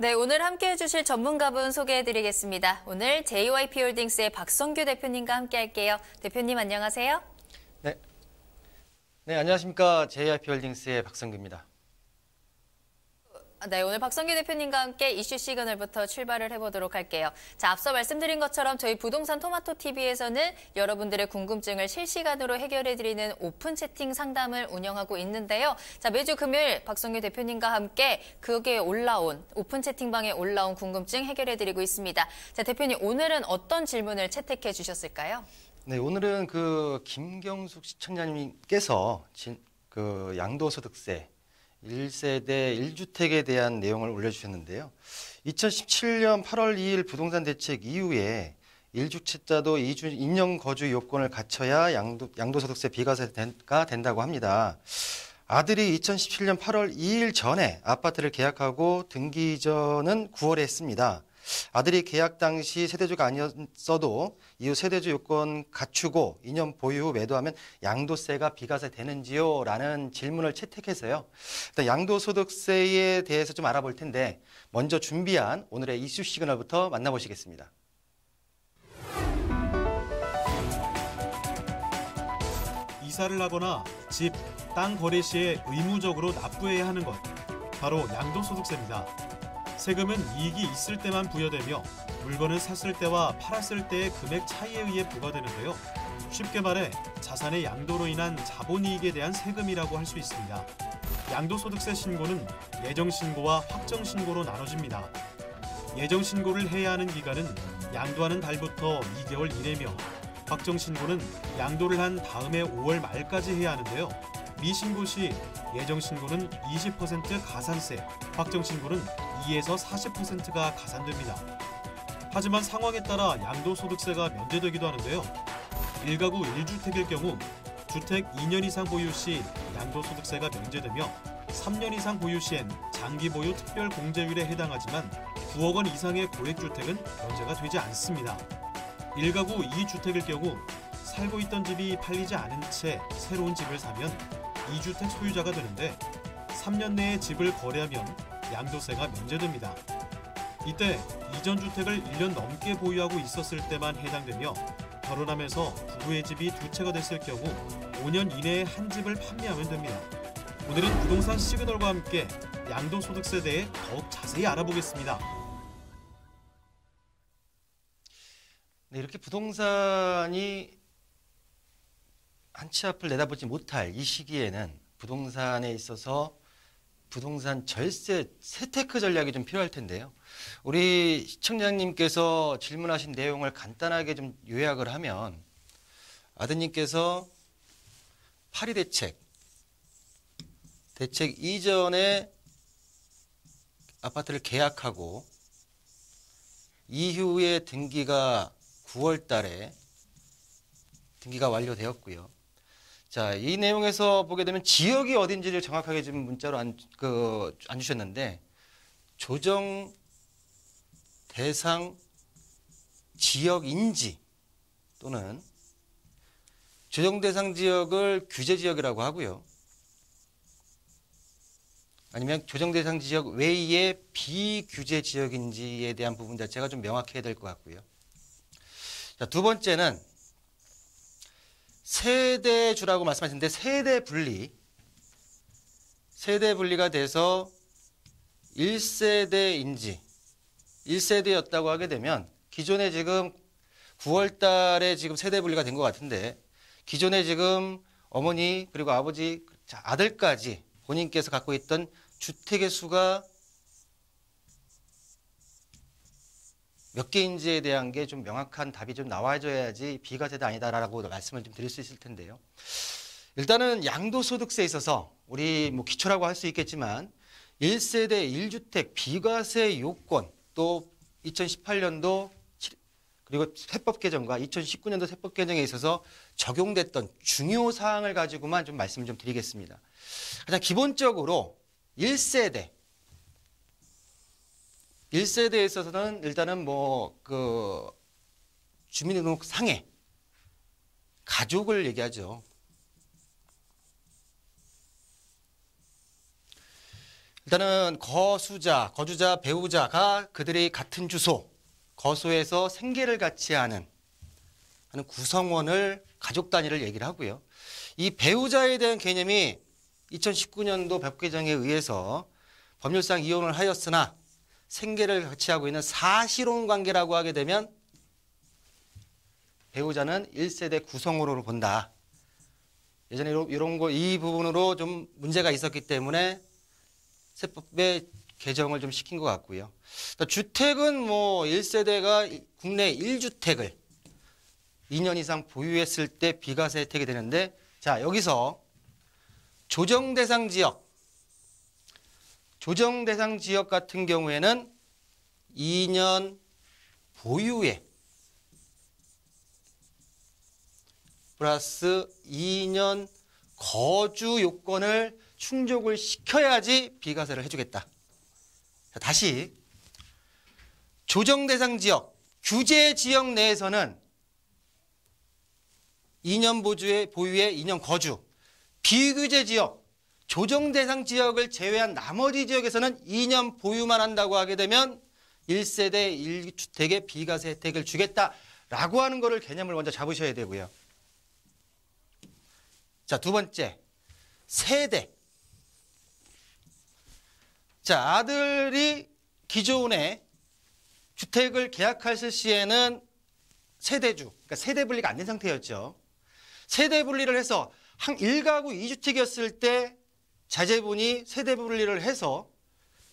네, 오늘 함께해 주실 전문가분 소개해 드리겠습니다. 오늘 JYP홀딩스의 박성규 대표님과 함께 할게요. 대표님 안녕하세요. 네, 안녕하십니까. JYP홀딩스의 박성규입니다. 네, 오늘 박성규 대표님과 함께 이슈 시그널부터 출발을 해보도록 할게요. 자, 앞서 말씀드린 것처럼 저희 부동산 토마토 TV에서는 여러분들의 궁금증을 실시간으로 해결해드리는 오픈 채팅 상담을 운영하고 있는데요. 자, 매주 금요일 박성규 대표님과 함께 거기에 올라온 오픈 채팅방에 올라온 궁금증 해결해드리고 있습니다. 자, 대표님 오늘은 어떤 질문을 채택해 주셨을까요? 네, 오늘은 김경숙 시청자님께서 양도소득세 1세대 1주택에 대한 내용을 올려주셨는데요. 2017년 8월 2일 부동산 대책 이후에 1주택자도 2년 거주 요건을 갖춰야 양도소득세 비과세가 된다고 합니다. 아들이 2017년 8월 2일 전에 아파트를 계약하고 등기 이전은 9월에 했습니다. 아들이 계약 당시 세대주가 아니었어도 이후 세대주 요건 갖추고 2년 보유 후 매도하면 양도세가 비과세 되는지요? 라는 질문을 채택해서요. 일단 양도소득세에 대해서 좀 알아볼 텐데 먼저 준비한 오늘의 이슈 시그널부터 만나보시겠습니다. 이사를 하거나 집, 땅 거래 시에 의무적으로 납부해야 하는 것, 바로 양도소득세입니다. 세금은 이익이 있을 때만 부여되며 물건을 샀을 때와 팔았을 때의 금액 차이에 의해 부과되는데요. 쉽게 말해 자산의 양도로 인한 자본이익에 대한 세금이라고 할 수 있습니다. 양도소득세 신고는 예정신고와 확정신고로 나눠집니다. 예정신고를 해야 하는 기간은 양도하는 달부터 2개월 이내며 확정신고는 양도를 한 다음해 5월 말까지 해야 하는데요. 미신고 시 예정신고는 20% 가산세, 확정신고는 2에서 40%가 가산됩니다. 하지만 상황에 따라 양도소득세가 면제되기도 하는데요. 1가구 1주택일 경우 주택 2년 이상 보유 시 양도소득세가 면제되며 3년 이상 보유 시엔 장기보유 특별공제율에 해당하지만 9억 원 이상의 고액주택은 면제가 되지 않습니다. 1가구 2주택일 경우 살고 있던 집이 팔리지 않은 채 새로운 집을 사면 2주택 소유자가 되는데 3년 내에 집을 거래하면 양도세가 면제됩니다. 이때 이전 주택을 1년 넘게 보유하고 있었을 때만 해당되며 결혼하면서 부부의 집이 2채가 됐을 경우 5년 이내에 한 집을 판매하면 됩니다. 오늘은 부동산 시그널과 함께 양도소득세에 대해 더욱 자세히 알아보겠습니다. 네, 이렇게 부동산이 한 치 앞을 내다보지 못할 이 시기에는 부동산에 있어서 부동산 절세 세테크 전략이 좀 필요할 텐데요. 우리 시청자님께서 질문하신 내용을 간단하게 좀 요약을 하면 아드님께서 파리 대책 이전에 아파트를 계약하고 이후에 등기가 9월 달에 등기가 완료되었고요. 자, 이 내용에서 보게 되면 지역이 어딘지를 정확하게 지금 문자로 안 주셨는데 조정 대상 지역 인지 또는 조정 대상 지역을 규제 지역이라고 하고요. 아니면 조정 대상 지역 외의 비규제 지역인지에 대한 부분 자체가 좀 명확해야 될 것 같고요. 자, 두 번째는 세대주라고 말씀하셨는데 세대 분리가 돼서 1세대였다고 하게 되면 기존에 지금 9월 달에 지금 세대 분리가 된 것 같은데 기존에 지금 어머니 그리고 아버지, 아들까지 본인께서 갖고 있던 주택의 수가 몇 개인지에 대한 게 좀 명확한 답이 좀 나와줘야지 비과세다 아니다라고 말씀을 좀 드릴 수 있을 텐데요. 일단은 양도소득세에 있어서 우리 기초라고 할 수 있겠지만 1세대 1주택 비과세 요건 또 2018년도 그리고 세법 개정과 2019년도 세법 개정에 있어서 적용됐던 중요 사항을 가지고만 좀 말씀을 좀 드리겠습니다. 가장 기본적으로 1세대에 있어서는 일단은 주민등록 상에 가족을 얘기하죠. 일단은 거주자, 배우자가 그들이 같은 주소, 거소에서 생계를 같이 하는 구성원을 가족 단위를 얘기를 하고요. 이 배우자에 대한 개념이 2019년도 법 개정에 의해서 법률상 이혼을 하였으나 생계를 같이 하고 있는 사실혼 관계라고 하게 되면 배우자는 1세대 구성원으로 본다. 예전에 이 부분으로 좀 문제가 있었기 때문에 세법의 개정을 좀 시킨 것 같고요. 주택은 뭐 1세대가 국내 1주택을 2년 이상 보유했을 때 비과세 혜택이 되는데, 자, 여기서 조정 대상 지역 같은 경우에는 2년 보유에 플러스 2년 거주 요건을 충족을 시켜야지 비과세를 해주겠다. 자, 다시 조정 대상 지역, 규제 지역 내에서는 2년 보유에 2년 거주, 비규제 지역, 조정 대상 지역을 제외한 나머지 지역에서는 2년 보유만 한다고 하게 되면 1세대 1주택에 비과세 혜택을 주겠다라고 하는 거를 개념을 먼저 잡으셔야 되고요. 자, 두 번째, 세대. 자, 아들이 기존에 주택을 계약했을 시에는 세대주, 그러니까 세대 분리가 안 된 상태였죠. 세대 분리를 해서 한 1가구 2주택이었을 때 자제분이 세대 분리를 해서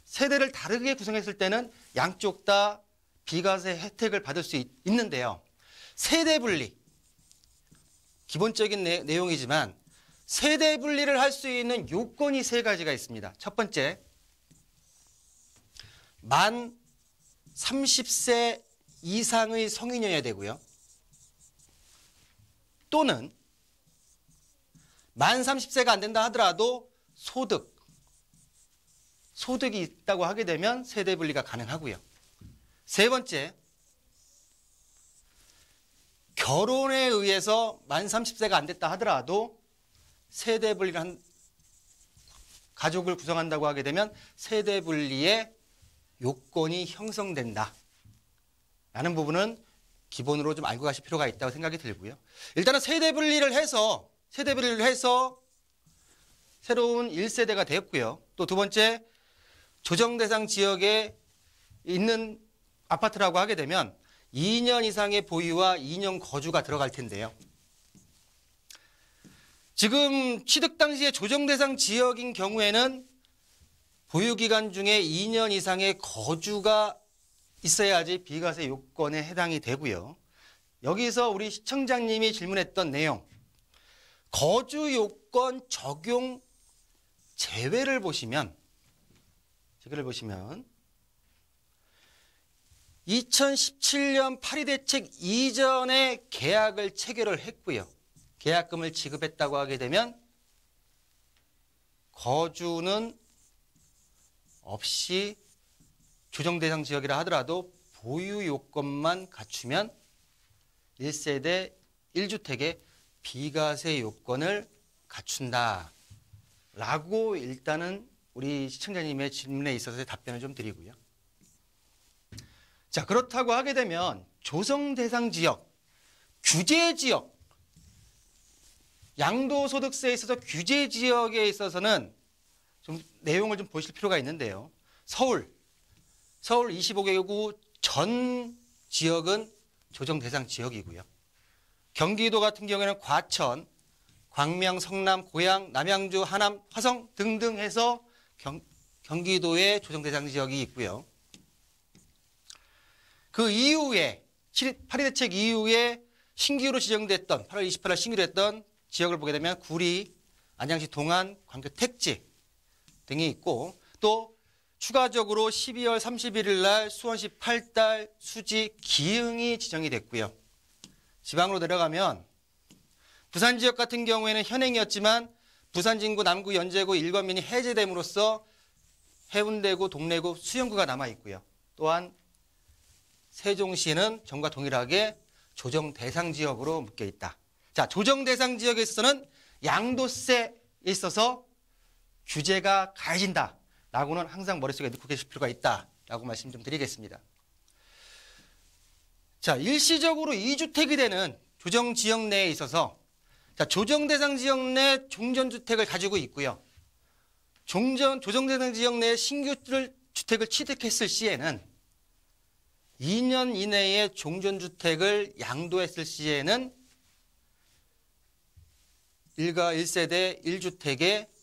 세대를 다르게 구성했을 때는 양쪽 다 비과세 혜택을 받을 수 있는데요. 세대 분리, 기본적인 내용이지만 세대 분리를 할 수 있는 요건이 3가지가 있습니다. 첫 번째, 만 30세 이상의 성인이어야 되고요. 또는 만 30세가 안 된다 하더라도 소득이 있다고 하게 되면 세대 분리가 가능하고요. 세 번째, 결혼에 의해서 만 30세가 안 됐다 하더라도 세대 분리를 가족을 구성한다고 하게 되면 세대 분리의 요건이 형성된다 라는 부분은 기본으로 좀 알고 가실 필요가 있다고 생각이 들고요. 일단은 세대 분리를 해서 새로운 1세대가 되었고요. 또 두 번째, 조정 대상 지역에 있는 아파트라고 하게 되면 2년 이상의 보유와 2년 거주가 들어갈 텐데요. 지금 취득 당시에 조정 대상 지역인 경우에는 보유기간 중에 2년 이상의 거주가 있어야지 비과세 요건에 해당이 되고요. 여기서 우리 시청자님이 질문했던 내용, 거주 요건 적용 제외를 보시면 2017년 파리 대책 이전에 계약을 체결을 했고요. 계약금을 지급했다고 하게 되면 거주는 없이 조정 대상 지역이라 하더라도 보유 요건만 갖추면 1세대 1주택의 비과세 요건을 갖춘다 라고 일단은 우리 시청자님의 질문에 있어서 답변을 좀 드리고요. 자, 그렇다고 하게 되면 조정 대상 지역, 규제 지역, 양도소득세에 있어서 규제 지역에 있어서는 좀 내용을 좀 보실 필요가 있는데요. 서울 25개구 전 지역은 조정 대상 지역이고요. 경기도 같은 경우에는 과천, 광명, 성남, 고양, 남양주, 하남, 화성 등등 해서 경기도에 조정 대상 지역이 있고요. 그 이후에 파리 대책 이후에 신규로 지정됐던 8월 28일 신규로 했던 지역을 보게 되면 구리, 안양시 동안, 광교 택지 등이 있고, 또 추가적으로 12월 31일 날 수원시 8달, 수지, 기흥이 지정이 됐고요. 지방으로 내려가면 부산 지역 같은 경우에는 현행이었지만 부산 진구, 남구, 연제구, 일관면이 해제됨으로써 해운대구, 동래구, 수영구가 남아 있고요. 또한 세종시는 전과 동일하게 조정 대상 지역으로 묶여 있다. 자, 조정 대상 지역에 있어서는 양도세에 있어서 규제가 가해진다 라고는 항상 머릿속에 넣고 계실 필요가 있다라고 말씀 좀 드리겠습니다. 자, 일시적으로 2주택이 되는 조정지역 내에 있어서 자, 조정대상 지역 내 종전주택을 가지고 있고요. 조정대상 지역 내에 신규 주택을 취득했을 시에는 2년 이내에 종전주택을 양도했을 시에는 1가 1세대 1주택의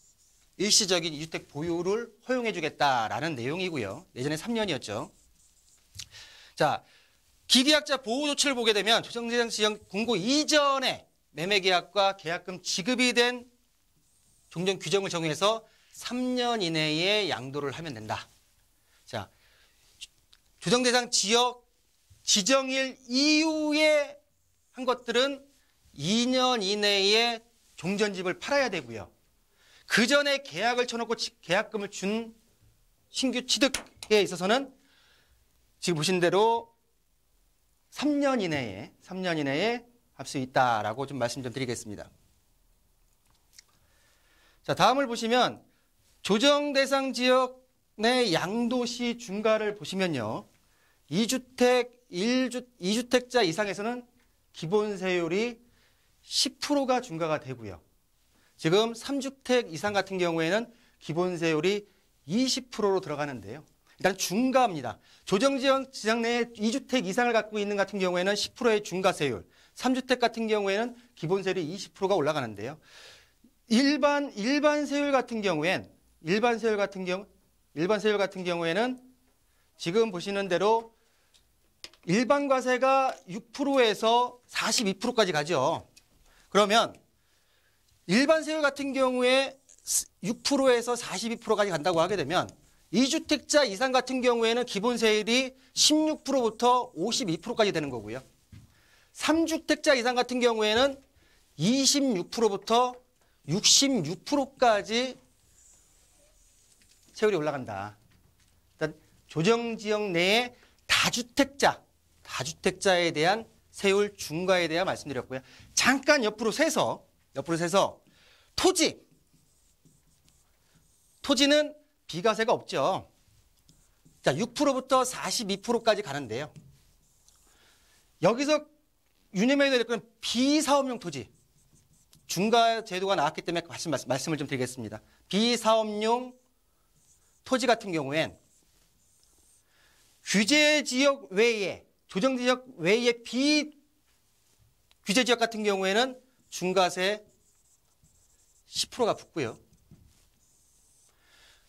일시적인 2주택 보유를 허용해 주겠다라는 내용이고요. 예전에 3년이었죠. 자, 기계약자 보호 조치를 보게 되면 조정대상 지역 공고 이전에 매매계약과 계약금 지급이 된 종전 규정을 정해서 3년 이내에 양도를 하면 된다. 자, 조정대상 지역 지정일 이후에 한 것들은 2년 이내에 종전집을 팔아야 되고요. 그 전에 계약을 쳐놓고 계약금을 준 신규 취득에 있어서는 지금 보신 대로 3년 이내에 할 수 있다라고 좀 말씀 좀 드리겠습니다. 자, 다음을 보시면 조정대상 지역 내 양도시 중과를 보시면요. 2주택자 이상에서는 기본세율이 10%가 중과가 되고요. 지금 3주택 이상 같은 경우에는 기본세율이 20%로 들어가는데요. 일단 중과입니다. 조정지역 내에 2주택 이상을 갖고 있는 같은 경우에는 10%의 중과세율, 3주택 같은 경우에는 기본세율이 20%가 올라가는데요. 일반 세율 같은 경우에는 지금 보시는 대로 일반 과세가 6%에서 42%까지 가죠. 그러면 일반 세율 같은 경우에 6%에서 42%까지 간다고 하게 되면 2주택자 이상 같은 경우에는 기본 세율이 16%부터 52%까지 되는 거고요. 3주택자 이상 같은 경우에는 26%부터 66%까지 세율이 올라간다. 일단 조정지역 내의 다주택자에 대한 세율 중과에 대한 말씀드렸고요. 잠깐 옆으로 세서 토지는 비과세가 없죠. 자, 6%부터 42%까지 가는데요. 여기서 유념해야 될 건 비사업용 토지. 중과 제도가 나왔기 때문에 말씀을 좀 드리겠습니다. 비사업용 토지 같은 경우엔 규제지역 외에, 조정지역 외에 비규제지역 같은 경우에는 중과세 10%가 붙고요.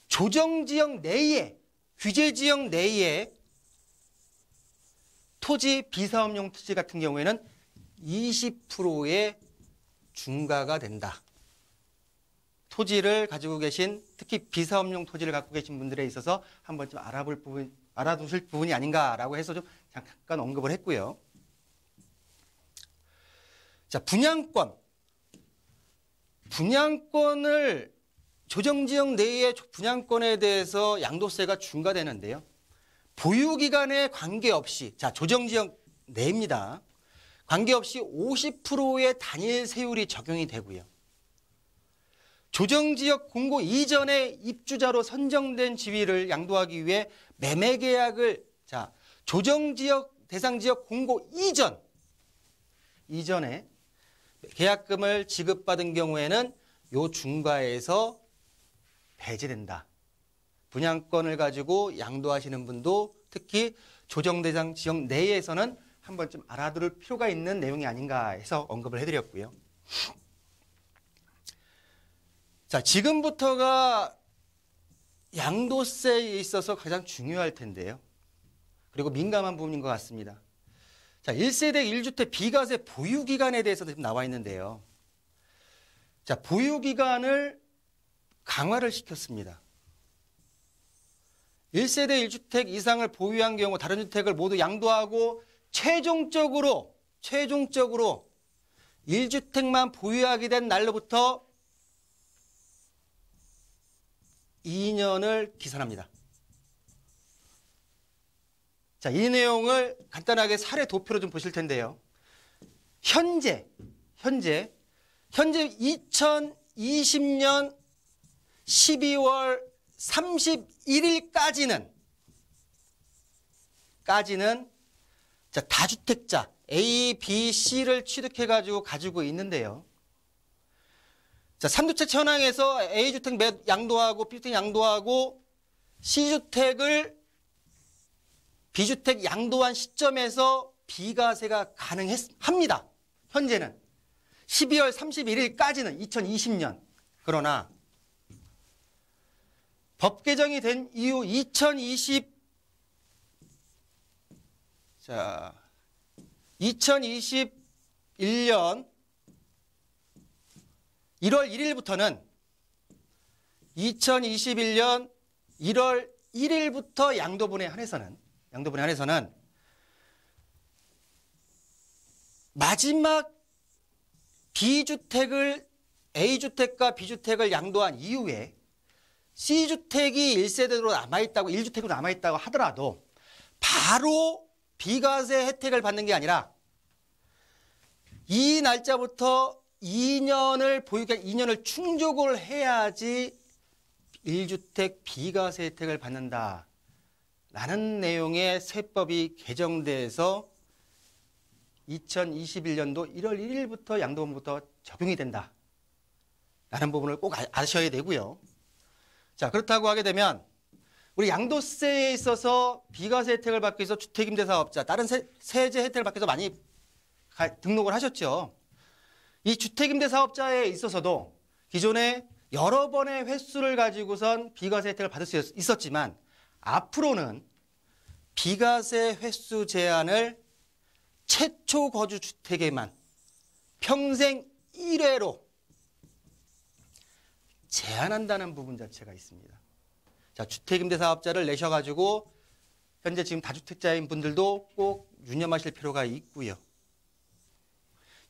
조정지역 내에, 규제지역 내에 토지, 비사업용 토지 같은 경우에는 20%의 중과가 된다. 토지를 가지고 계신, 특히 비사업용 토지를 갖고 계신 분들에 있어서 한 번쯤 알아두실 부분이 아닌가라고 해서 좀 잠깐 언급을 했고요. 자, 분양권을 조정지역 내의 분양권에 대해서 양도세가 중과되는데요. 보유기간에 관계없이, 자, 조정지역 내입니다. 관계없이 50%의 단일 세율이 적용이 되고요. 조정지역 공고 이전에 입주자로 선정된 지위를 양도하기 위해 매매계약을, 자, 조정지역 대상지역 공고 이전에 계약금을 지급받은 경우에는 요 중과에서 배제된다. 분양권을 가지고 양도하시는 분도 특히 조정대상 지역 내에서는 한 번쯤 알아둘 필요가 있는 내용이 아닌가 해서 언급을 해드렸고요. 자, 지금부터가 양도세에 있어서 가장 중요할 텐데요. 그리고 민감한 부분인 것 같습니다. 자, 1세대 1주택 비과세 보유기간에 대해서도 지금 나와 있는데요. 자, 보유기간을 강화를 시켰습니다. 1세대 1주택 이상을 보유한 경우 다른 주택을 모두 양도하고 최종적으로 1주택만 보유하게 된 날로부터 2년을 기산합니다. 자, 이 내용을 간단하게 사례 도표로 좀 보실 텐데요. 현재 2020년 12월 31일까지는 자, 다주택자 A, B, C를 취득해가지고 가지고 있는데요. 자, 3주택 현황에서 A주택 양도하고 B주택 양도하고 C주택을 B주택 양도한 시점에서 비과세가 가능합니다. 현재는 12월 31일까지는 2020년. 그러나 법 개정이 된 이후 2021년 1월 1일부터는 2021년 1월 1일부터 양도분에 한해서는 마지막 B주택을 A주택과 B주택을 양도한 이후에 C주택이 1세대로 남아있다고 1주택으로 남아있다고 하더라도 바로 비과세 혜택을 받는 게 아니라 이 날짜부터 2년을 충족을 해야지 1주택 비과세 혜택을 받는다 라는 내용의 세법이 개정돼서 2021년도 1월 1일부터 양도분부터 적용이 된다 라는 부분을 꼭 아셔야 되고요. 자, 그렇다고 하게 되면 우리 양도세에 있어서 비과세 혜택을 받기 위해서 주택임대사업자, 다른 세제 혜택을 받기 위해서 많이 등록을 하셨죠. 이 주택임대사업자에 있어서도 기존에 여러 번의 횟수를 가지고선 비과세 혜택을 받을 수 있었지만 앞으로는 비과세 횟수 제한을 최초 거주 주택에만 평생 1회로 제한한다는 부분 자체가 있습니다. 자, 주택임대사업자를 내셔가지고 현재 지금 다주택자인 분들도 꼭 유념하실 필요가 있고요.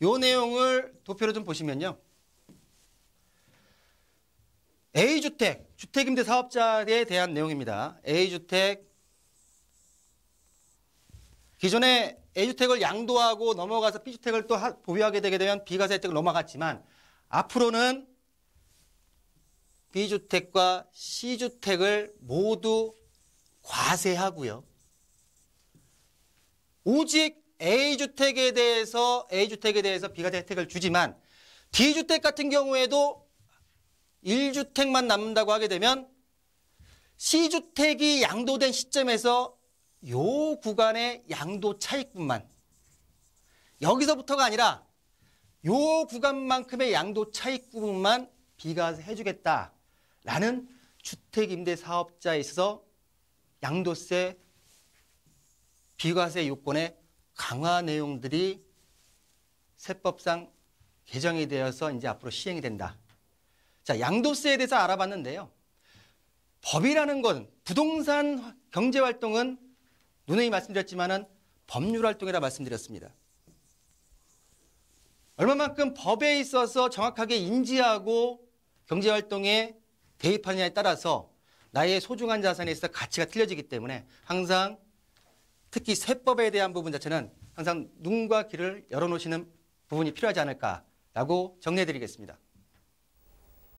요 내용을 도표로 좀 보시면요. A주택, 주택임대사업자에 대한 내용입니다. A주택, 기존에 A주택을 양도하고 넘어가서 B주택을 또 보유하게 되게 되면 비과세 혜택을 넘어갔지만 앞으로는 B주택과 C주택을 모두 과세하고요. 오직 A주택에 대해서 비과세 혜택을 주지만 D주택 같은 경우에도 1주택만 남는다고 하게 되면 C주택이 양도된 시점에서 요 구간의 양도 차익분만 여기서부터가 아니라 요 구간만큼의 양도 차익분만 비과세 해주겠다라는 주택임대사업자에 있어서 양도세 비과세 요건의 강화 내용들이 세법상 개정이 되어서 이제 앞으로 시행이 된다. 자, 양도세에 대해서 알아봤는데요. 법이라는 건 부동산 경제활동은 누누이 말씀드렸지만은 법률활동이라 말씀드렸습니다. 얼마만큼 법에 있어서 정확하게 인지하고 경제활동에 대입하느냐에 따라서 나의 소중한 자산에 있어서 가치가 틀려지기 때문에 항상 특히 세법에 대한 부분 자체는 항상 눈과 귀를 열어놓으시는 부분이 필요하지 않을까라고 정리해드리겠습니다.